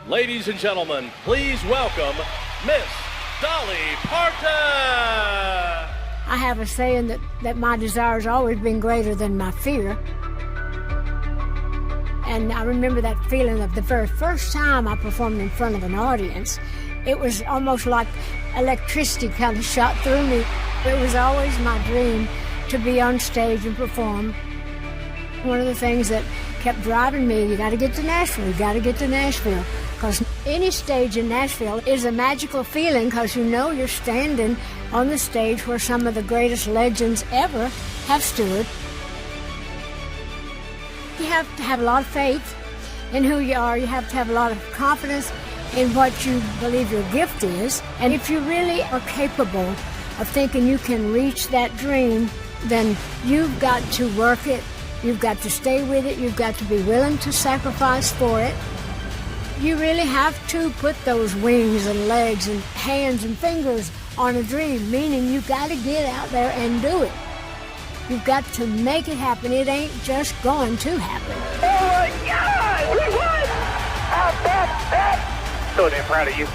Ladies and gentlemen, please welcome Miss Dolly Parton. I have a saying that my desire's always been greater than my fear. And I remember that feeling of the very first time I performed in front of an audience. It was almost like electricity kind of shot through me. It was always my dream to be on stage and perform. One of the things that kept driving me, you got to get to Nashville, you got to get to Nashville. Because any stage in Nashville is a magical feeling because you know you're standing on the stage where some of the greatest legends ever have stood. You have to have a lot of faith in who you are. You have to have a lot of confidence in what you believe your gift is. And if you really are capable of thinking you can reach that dream, then you've got to work it. You've got to stay with it. You've got to be willing to sacrifice for it. You really have to put those wings and legs and hands and fingers on a dream, meaning you've got to get out there and do it. You've got to make it happen. It ain't just going to happen. Oh my God! We won! How about that? So damn proud of you.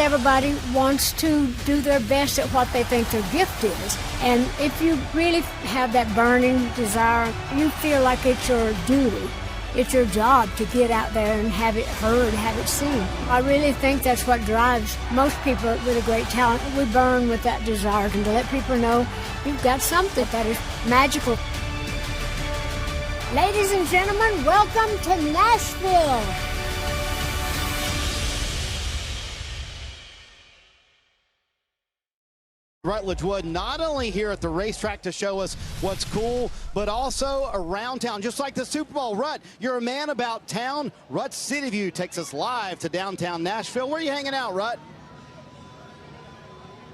Everybody wants to do their best at what they think their gift is. And if you really have that burning desire, you feel like it's your duty. It's your job to get out there and have it heard, have it seen. I really think that's what drives most people with a great talent. We burn with that desire and to let people know you've got something that is magical. Ladies and gentlemen, welcome to Nashville. Rutledge Wood, not only here at the racetrack to show us what's cool, but also around town, just like the Super Bowl. Rut, you're a man about town. Rut City View takes us live to downtown Nashville. Where are you hanging out, Rut?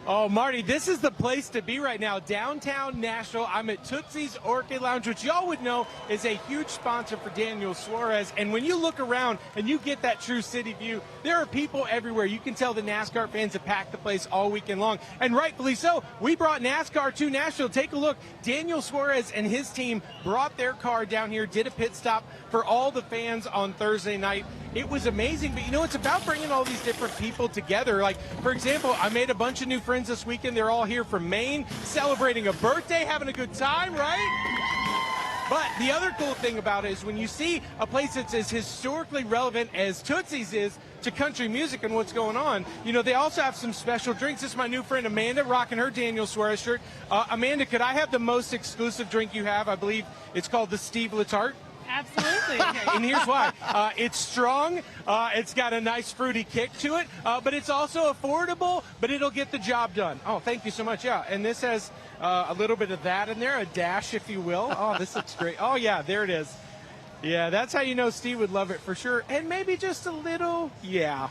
Oh, Marty, this is the place to be right now, downtown Nashville. I'm at Tootsie's Orchid Lounge, which y'all would know is a huge sponsor for Daniel Suarez. And when you look around and you get that true city view, there are people everywhere. You can tell the NASCAR fans have packed the place all weekend long, and rightfully so. We brought NASCAR to Nashville. Take a look. Daniel Suarez and his team brought their car down here, did a pit stop for all the fans on Thursday night. It was amazing, but you know, it's about bringing all these different people together. Like, for example, I made a bunch of new friends this weekend. They're all here from Maine, celebrating a birthday, having a good time, right? But the other cool thing about it is when you see a place that's as historically relevant as Tootsie's is to country music and what's going on, you know, they also have some special drinks. This is my new friend Amanda rocking her Daniel Suarez shirt. Amanda, could I have the most exclusive drink you have? I believe it's called the Steve Letarte. Absolutely. Okay, and here's why. It's strong, it's got a nice fruity kick to it, but it's also affordable, but it'll get the job done. Oh, thank you so much. Yeah, and this has a little bit of that in there, a dash, if you will. Oh, this looks great. Oh, yeah, there it is. Yeah, that's how you know Steve would love it for sure. And maybe just a little, yeah.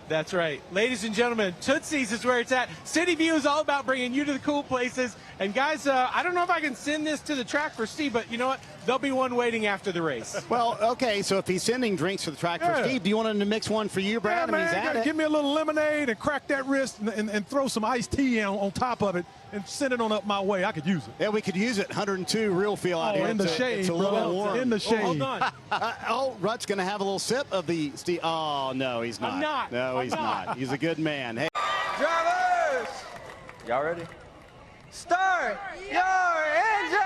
That's right. Ladies and gentlemen, Tootsie's is where it's at. City View is all about bringing you to the cool places. And guys, I don't know if I can send this to the track for Steve, but you know what? There'll be one waiting after the race. Well, okay, so if he's sending drinks to the track for Steve, do you want him to mix one for you, Brad? Yeah, I mean, he's man, at it. give me a little lemonade and crack that wrist and throw some iced tea on top of it and send it on up my way. I could use it. Yeah, we could use it. 102 real feel out here. In the shade, it's a little warm. In the shade. Oh, hold on. Rut's going to have a little sip of the Steve. Oh, no, he's not. I'm not. No, I'm he's not. not. He's a good man. Hey. Drivers! Y'all ready? Start your engine!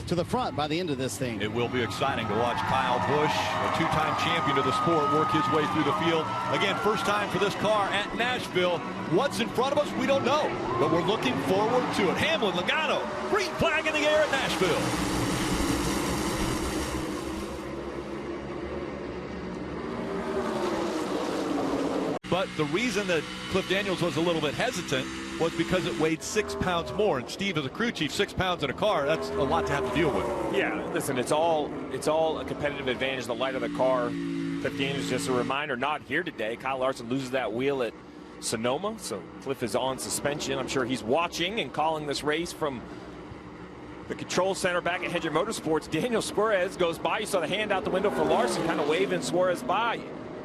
To the front by the end of this thing. It will be exciting to watch Kyle Busch, a two-time champion of the sport, work his way through the field. Again, first time for this car at Nashville. What's in front of us, we don't know, but we're looking forward to it. Hamlin, Logano, green flag in the air at Nashville. But the reason that Cliff Daniels was a little bit hesitant was because it weighed 6 pounds more. And Steve, as a crew chief, 6 pounds in a car, that's a lot to have to deal with. Yeah, listen, it's all a competitive advantage, the light of the car. Cliff Daniels, just a reminder, not here today. Kyle Larson loses that wheel at Sonoma, so Cliff is on suspension. I'm sure he's watching and calling this race from the control center back at Hendrick Motorsports. Daniel Suarez goes by. You saw the hand out the window for Larson, kind of waving Suarez by.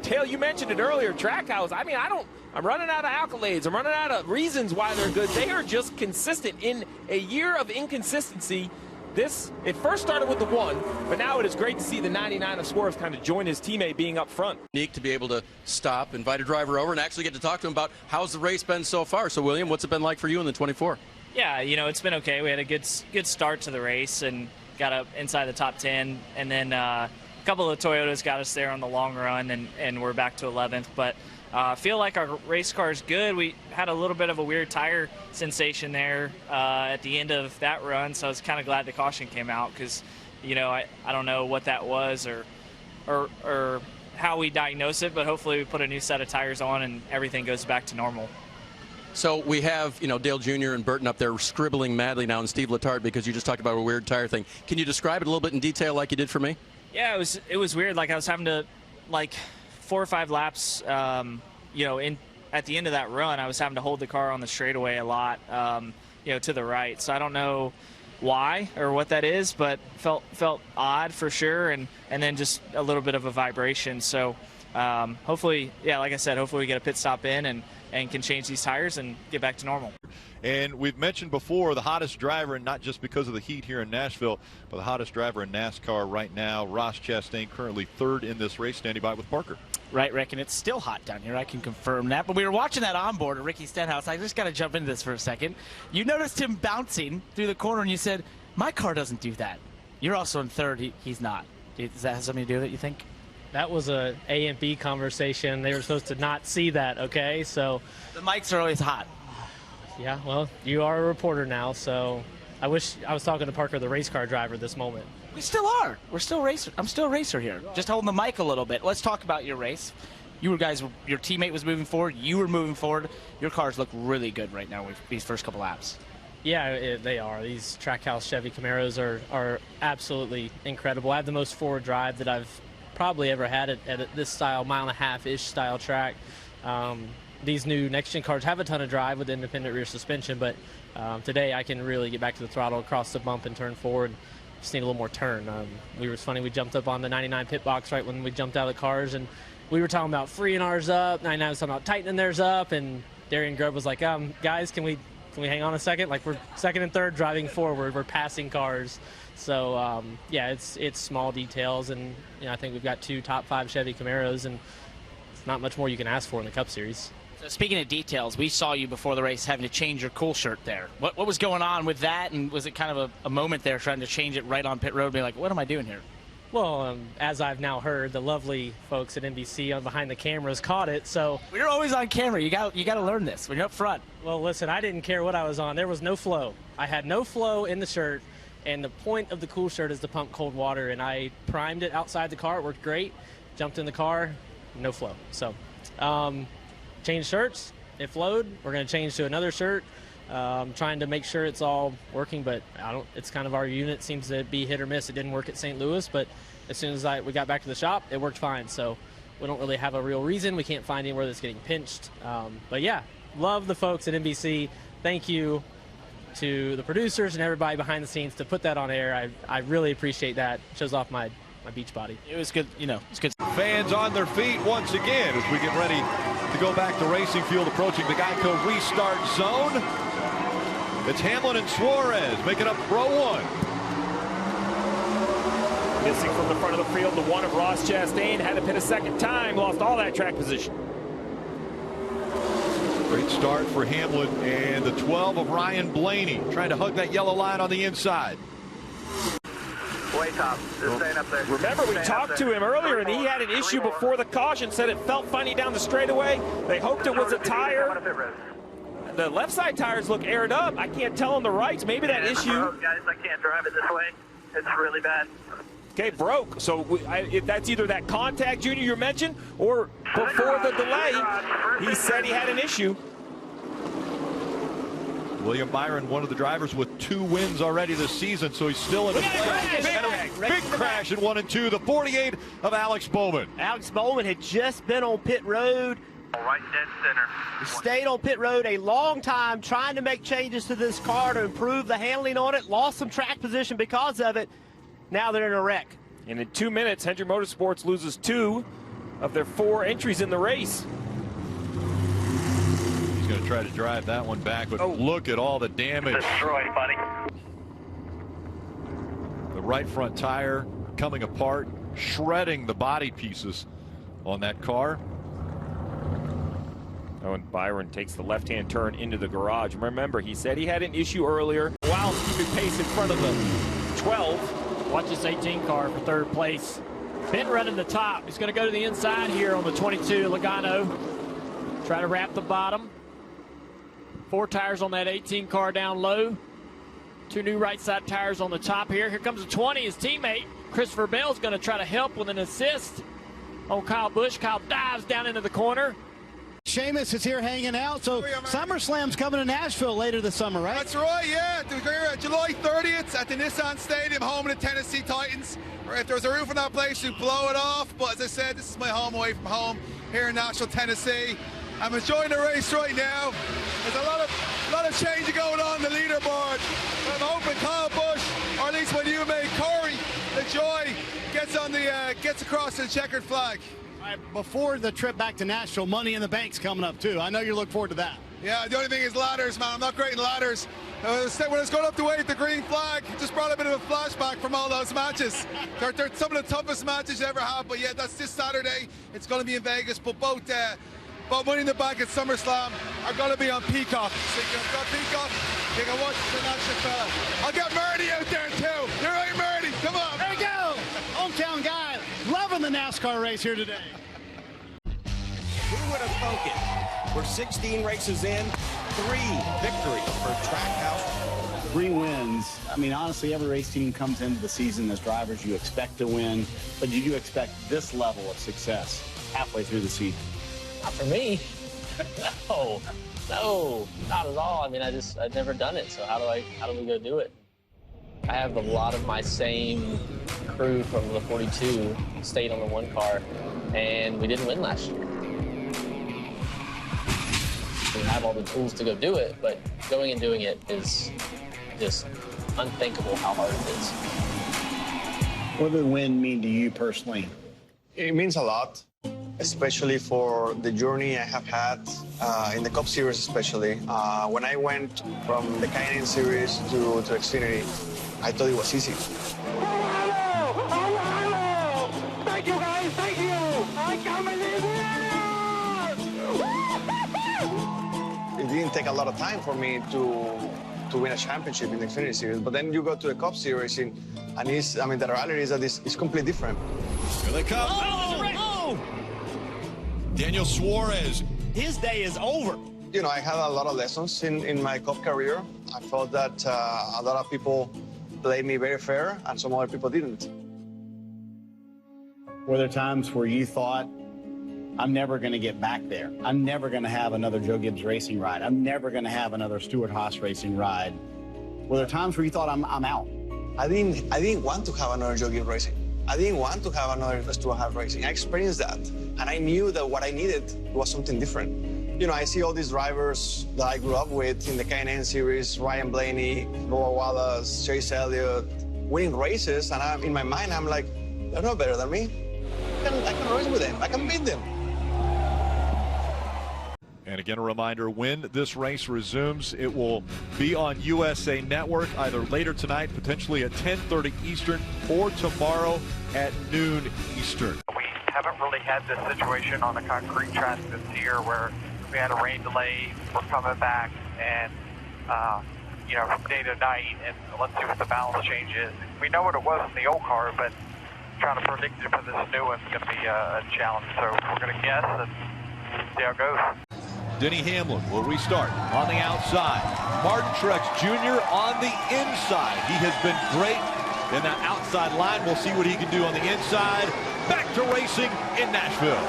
Dale, you mentioned it earlier, Trackhouse. I mean, I'm running out of accolades. I'm running out of reasons why they're good. They are just consistent. In a year of inconsistency, it first started with the 1, but now it is great to see the 99 of Swerve kind of join his teammate being up front. Unique to be able to stop, invite a driver over, and actually get to talk to him about how's the race been so far. So, William, what's it been like for you in the 24? Yeah, it's been okay. We had a good start to the race and got up inside the top 10, and then a couple of Toyotas got us there on the long run, and we're back to 11th. But I feel like our race car is good. We had a little bit of a weird tire sensation there at the end of that run, so I was kind of glad the caution came out because, I don't know what that was or how we diagnose it, but hopefully we put a new set of tires on and everything goes back to normal. So we have, Dale Jr. and Burton up there scribbling madly now, and Steve Letarte, because you just talked about a weird tire thing. Can you describe it a little bit in detail like you did for me? Yeah, it was weird. Like I was having to, 4 or 5 laps, at the end of that run, I was having to hold the car on the straightaway a lot, to the right. So I don't know why or what that is, but felt odd for sure, and then just a little bit of a vibration. So hopefully, like I said, hopefully we get a pit stop in and can change these tires and get back to normal. And we've mentioned before the hottest driver, and not just because of the heat here in Nashville, but the hottest driver in NASCAR right now, Ross Chastain, currently 3rd in this race, standing by with Parker. Right, Rick, and it's still hot down here. I can confirm that. But we were watching that onboard of Ricky Stenhouse. I just got to jump into this for a second. You noticed him bouncing through the corner, and you said, my car doesn't do that. You're also in 3rd. He's not. Does that have something to do with it, you think? That was a A and B conversation. They were supposed to not see that, okay? So the mics are always hot. Yeah, well, you are a reporter now, so I wish I was talking to Parker, the race car driver, this moment. We still are. We're still racer. I'm still a racer here. Just holding the mic a little bit. Let's talk about your race. Your teammate was moving forward. You were moving forward. Your cars look really good right now with these first couple laps. Yeah, they are. These Trackhouse Chevy Camaros are absolutely incredible. I have the most forward drive that I've probably ever had at this style, 1.5-ish style track. These new next-gen cars have a ton of drive with independent rear suspension, but today I can really get back to the throttle, across the bump, and turn forward. Just need a little more turn. It's funny, we jumped up on the 99 pit box right when we jumped out of the cars, and we were talking about freeing ours up. 99 was talking about tightening theirs up, and Darian Grubb was like, guys, can we hang on a second? Like, we're 2nd and 3rd driving forward. We're passing cars. So, it's small details, and I think we've got 2 top 5 Chevy Camaros, and it's not much more you can ask for in the Cup Series. So speaking of details, we saw you before the race having to change your cool shirt there. What was going on with that, and was it kind of a moment there trying to change it right on pit road, being like, what am I doing here? Well, as I've now heard, the lovely folks at NBC on behind the cameras caught it, so... We're always on camera. You got to learn this when you're up front. Well, listen, I didn't care what I was on. There was no flow. I had no flow in the shirt, and the point of the cool shirt is to pump cold water, and I primed it outside the car. It worked great. Jumped in the car, no flow. So, changed shirts. It flowed. We're going to change to another shirt. Trying to make sure it's all working, but it's kind of our unit seems to be hit or miss. It didn't work at St. Louis, but as soon as we got back to the shop, it worked fine. So we don't really have a real reason. We can't find anywhere that's getting pinched. But yeah, love the folks at NBC. Thank you to the producers and everybody behind the scenes to put that on air. I really appreciate that. It shows off my beach body. It was good, it's good. Fans on their feet once again as we get ready to go back to racing field, approaching the Geico restart zone. It's Hamlin and Suarez making up row 1. Missing from the front of the field, the 1 of Ross Chastain. Had to pit a second time, lost all that track position. Great start for Hamlin, and the 12 of Ryan Blaney trying to hug that yellow line on the inside. Way top. Just staying up there. Remember, we talked to him earlier, and he had an issue before the caution, said it felt funny down the straightaway. They hoped it was a tire. The left side tires look aired up. I can't tell on the rights. Maybe that issue. Guys, I can't drive it this way. It's really bad. Okay, broke. So if that's either that contact, Junior, you mentioned, or before the delay, he said he had an issue. William Byron, one of the drivers with 2 wins already this season, so he's still in the playoffs. Big crash in 1 and 2, the 48 of Alex Bowman. Alex Bowman had just been on pit road. Right dead center. He stayed on pit road a long time trying to make changes to this car to improve the handling on it. Lost some track position because of it. Now they're in a wreck. And in 2 minutes, Hendrick Motorsports loses 2 of their 4 entries in the race. He's going to try to drive that one back, but look at all the damage. Destroyed, buddy. The right front tire coming apart, shredding the body pieces on that car. Oh, and Byron takes the left-hand turn into the garage. Remember, he said he had an issue earlier. Wow, keeping pace in front of the 12. Watch this 18 car for 3rd place. Ben running the top. He's going to go to the inside here on the 22 Logano. Try to wrap the bottom. 4 tires on that 18 car down low. 2 new right side tires on the top here. Here comes the 20. His teammate, Christopher Bell's going to try to help with an assist on Kyle Busch. Kyle dives down into the corner. Sheamus is here hanging out, so SummerSlam's coming to Nashville later this summer, right? That's right, yeah. July 30th at the Nissan Stadium, home of the Tennessee Titans. If there was a roof in that place, you'd blow it off. But as I said, this is my home away from home here in Nashville, Tennessee. I'm enjoying the race right now. There's a lot of change going on the leaderboard. I'm hoping Kyle Busch, or at least when you make Corey LaJoie gets across the checkered flag. Before the trip back to Nashville, Money in the Bank's coming up too. I know you're looking forward to that. Yeah, the only thing is ladders, man. I'm not great in ladders. When I was going up to wave the green flag, it just brought a bit of a flashback from all those matches. They're some of the toughest matches I ever had, but yeah, that's this Saturday. It's going to be in Vegas, but both Money in the Bank and SummerSlam are going to be on Peacock. So you can go Peacock, you can watch the national fella. I'll get Marty out there too. You're right, Marty. Come on. There you go. Hometown guy, loving the NASCAR race here today. Who would have thunk it? We're 16 races in, 3 victories for Trackhouse. 3 wins. I mean, honestly, every race team comes into the season as drivers. You expect to win, but did you expect this level of success halfway through the season? Not for me. No, not at all. I mean, I've never done it, so how do we go do it? I have a lot of my same crew from the 42 stayed on the 1 car, and we didn't win last year. We have all the tools to go do it, but going and doing it is just unthinkable how hard it is. What did the win mean to you personally? It means a lot, especially for the journey I have had in the Cup Series especially. When I went from the K&N Series to Xfinity, I thought it was easy. Thank you, guys. Thank you. I can't believe it. It didn't take a lot of time for me to win a championship in the Xfinity Series, but then you go to the Cup Series, and the reality is that it's completely different. Here they come. Daniel Suarez. His day is over. You know, I had a lot of lessons in my Cup career. I felt that a lot of people played me very fair, and some other people didn't. Were there times where you thought, I'm never going to get back there. I'm never going to have another Joe Gibbs racing ride. I'm never going to have another Stewart-Haas racing ride. Were there times where you thought, I'm out? I didn't want to have another Joe Gibbs racing. I didn't want to have another Stewart-Haas racing. I experienced that, and I knew that what I needed was something different. You know, I see all these drivers that I grew up with in the K&N Series, Ryan Blaney, Bubba Wallace, Chase Elliott, winning races, and in my mind, I'm like, they're not better than me. I can race with them. I can beat them. And again, a reminder, when this race resumes, it will be on USA Network either later tonight, potentially at 10:30 Eastern, or tomorrow at noon Eastern. We haven't really had this situation on a concrete track this year where we had a rain delay, we're coming back, and, from day to night, and let's see what the balance change is. We know what it was in the old car, but trying to predict it for this new one's going to be a challenge. So we're going to guess and see how it goes. Denny Hamlin will restart on the outside. Martin Truex Jr. on the inside. He has been great in that outside line. We'll see what he can do on the inside. Back to racing in Nashville.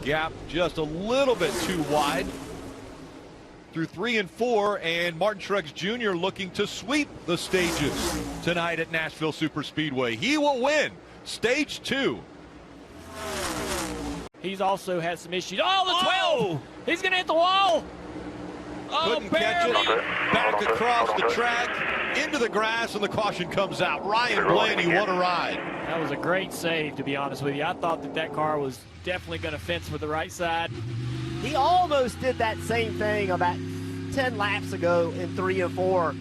Gap just a little bit too wide through 3 and 4, and Martin Truex Jr. looking to sweep the stages tonight at Nashville Superspeedway. He will win stage 2. He's also had some issues. Oh, the 12! He's going to hit the wall! Couldn't catch it. Back across the track, into the grass, and the caution comes out. Ryan Blaney, what a ride. That was a great save, to be honest with you. I thought that car was definitely going to fence with the right side. He almost did that same thing about 10 laps ago in 3 and 4.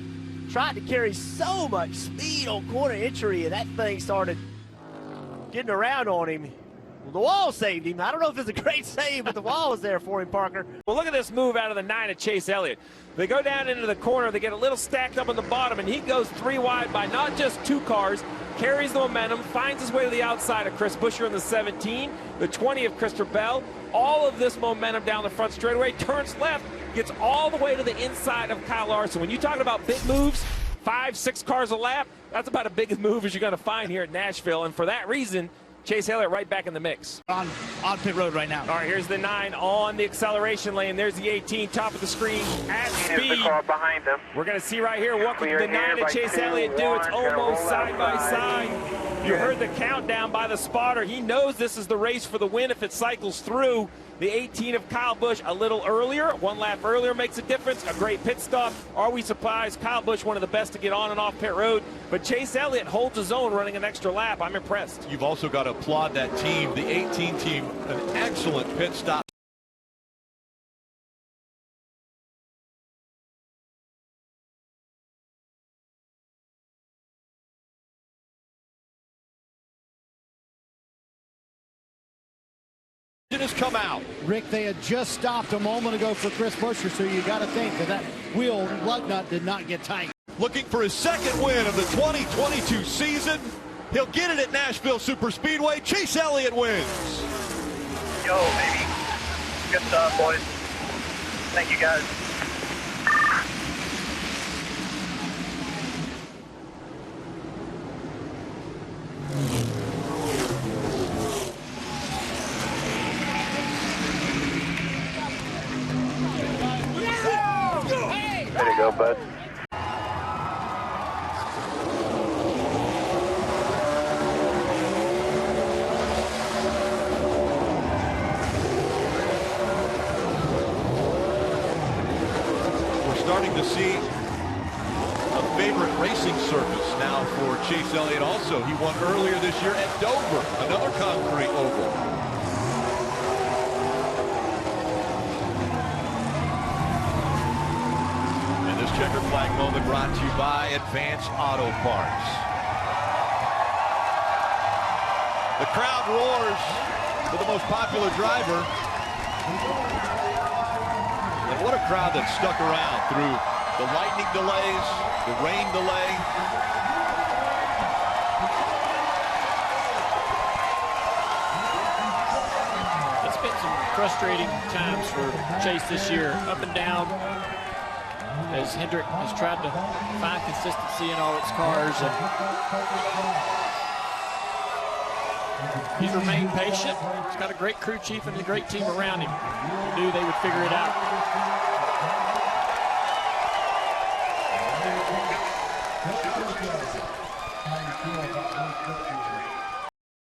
Tried to carry so much speed on corner entry, and that thing started getting around on him. Well, the wall saved him. I don't know if it's a great save, but the wall was there for him, Parker. Well, look at this move out of the 9 of Chase Elliott. They go down into the corner. They get a little stacked up on the bottom, and he goes 3 wide by not just 2 cars, carries the momentum, finds his way to the outside of Chris Buescher in the 17, the 20 of Christopher Bell. All of this momentum down the front straightaway, turns left, gets all the way to the inside of Kyle Larson. When you talk about big moves, 5, 6 cars a lap, that's about as big a move as you're going to find here at Nashville. And for that reason, Chase Elliott right back in the mix. On pit road right now. All right, here's the 9 on the acceleration lane. There's the 18, top of the screen, at speed. Here's the car behind them. We're going to see right here what can the 9 to Chase Elliott do. It's almost side by side. You heard the countdown by the spotter. He knows this is the race for the win if it cycles through. The 18 of Kyle Busch a little earlier, 1 lap earlier makes a difference. A great pit stop. Are we surprised? Kyle Busch, one of the best to get on and off pit road. But Chase Elliott holds his own running an extra lap. I'm impressed. You've also got to applaud that team, the 18 team, an excellent pit stop. Has come out. Rick, they had just stopped a moment ago for Chris Buescher, so you got to think that wheel lug nut did not get tight. Looking for his 2nd win of the 2022 season. He'll get it at Nashville Superspeedway. Chase Elliott wins. Yo, baby. Good stuff, boys. Thank you, guys. There you go, bud. We're starting to see a favorite racing surface now for Chase Elliott also. He won earlier this year at Dover, another concrete oval. Checker flag moment brought to you by Advanced Auto Parts. The crowd roars for the most popular driver. And what a crowd that stuck around through the lightning delays, the rain delay. It's been some frustrating times for Chase this year, up and down, as Hendrick has tried to find consistency in all its cars. And he's remained patient. He's got a great crew chief and a great team around him. He knew they would figure it out.